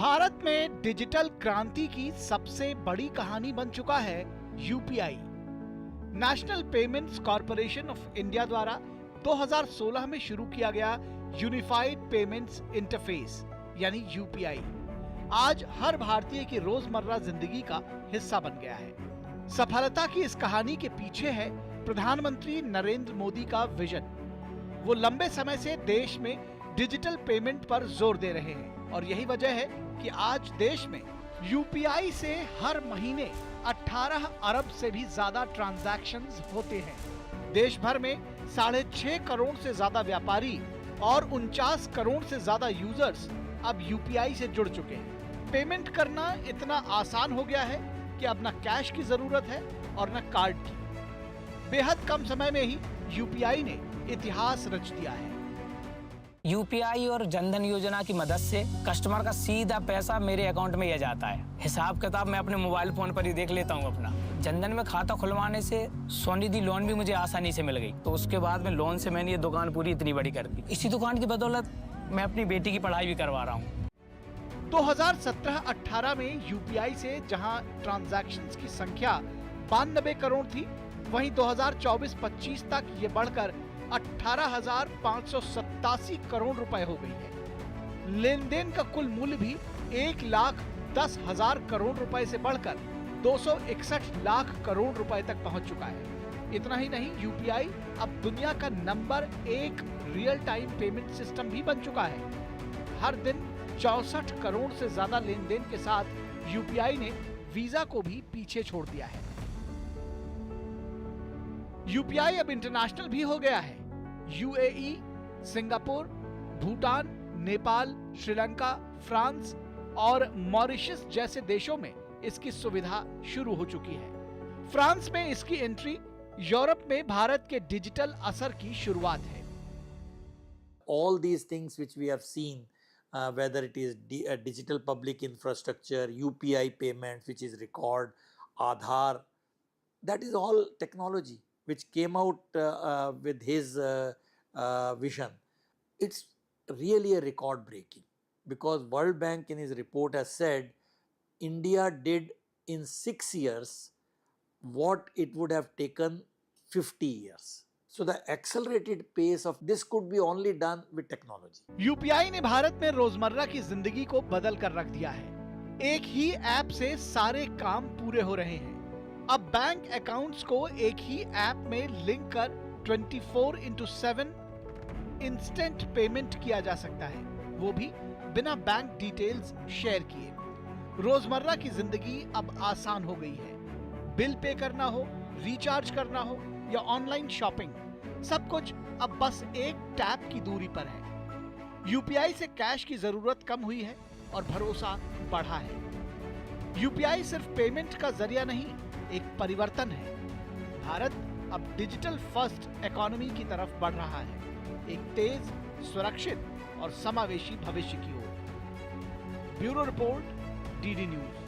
भारत में डिजिटल क्रांति की सबसे बड़ी कहानी बन चुका है UPI. National payments corporation of India द्वारा 2016 में शुरू किया गया यूनिफाइड पेमेंट्स इंटरफेस यानी यूपीआई आज हर भारतीय की रोजमर्रा जिंदगी का हिस्सा बन गया है। सफलता की इस कहानी के पीछे है प्रधानमंत्री नरेंद्र मोदी का विजन। वो लंबे समय से देश में डिजिटल पेमेंट पर जोर दे रहे हैं और यही वजह है कि आज देश में यूपीआई से हर महीने 18 अरब से भी ज्यादा ट्रांजैक्शंस होते हैं। देश भर में 6.5 करोड़ से ज्यादा व्यापारी और 49 करोड़ से ज्यादा यूजर्स अब यूपीआई से जुड़ चुके हैं। पेमेंट करना इतना आसान हो गया है कि अब न कैश की जरूरत है और न कार्ड की। बेहद कम समय में ही यूपीआई ने इतिहास रच दिया है। यूपीआई और जनधन योजना की मदद से कस्टमर का सीधा पैसा मेरे अकाउंट में आ जाता है। हिसाब किताब मैं अपने मोबाइल फोन पर ही देख लेता हूँ अपना। जनधन में खाता खुलवाने से स्वनिधि लोन भी मुझे आसानी से मिल गई। तो उसके बाद में लोन से मैंने ये दुकान पूरी इतनी बड़ी कर दी। इसी दुकान की बदौलत मैं अपनी बेटी की पढ़ाई भी करवा रहा हूँ। 2017-18 में यूपीआई से जहां ट्रांजैक्शंस की संख्या 92 करोड़ थी, वहीं 2024-25 तक ये बढ़कर 18,587 करोड़ रुपए हो गई है। लेन देन का कुल मूल्य भी 1,10,000 करोड़ रुपए से बढ़कर 261 लाख करोड़ रुपए तक पहुंच चुका है। इतना ही नहीं, यूपीआई अब दुनिया का number 1 real time payment system भी बन चुका है। हर दिन 64 करोड़ से ज्यादा लेन देन के साथ यूपीआई ने वीजा को भी पीछे छोड़ दिया है। यूपीआई अब इंटरनेशनल भी हो गया है। UAE, Singapore, Bhutan, Nepal, Sri Lanka, France और मॉरिशस जैसे देशों में इसकी सुविधा शुरू हो चुकी है। फ्रांस में इसकी एंट्री यूरोप में भारत के डिजिटल असर की शुरुआत है। All these things which we have seen, whether it is digital public infrastructure, UPI payments, which is record, Aadhaar, that is all technology which came out with his vision. It's really a record breaking because World Bank in his report has said India did in 6 years what it would have taken 50 years. So the accelerated pace of this could be only done with technology. UPI ने भारत में रोजमर्रा की जिंदगी को बदल कर रख दिया है। एक ही ऐप से सारे काम पूरे हो रहे हैं। अब बैंक अकाउंट्स को एक ही ऐप में लिंक कर 24/7 इंस्टेंट पेमेंट किया जा सकता है, वो भी बिना बैंक डिटेल्स शेयर किए। रोजमर्रा की जिंदगी अब आसान हो गई है। बिल पे करना हो, रिचार्ज करना हो या ऑनलाइन शॉपिंग, सब कुछ अब बस एक टैप की दूरी पर है। यूपीआई से कैश की जरूरत कम हुई है और भरोसा बढ़ा है। यूपीआई सिर्फ पेमेंट का जरिया नहीं, एक परिवर्तन है। भारत अब डिजिटल फर्स्ट इकोनॉमी की तरफ बढ़ रहा है, एक तेज, सुरक्षित और समावेशी भविष्य की ओर। Bureau report, DD news.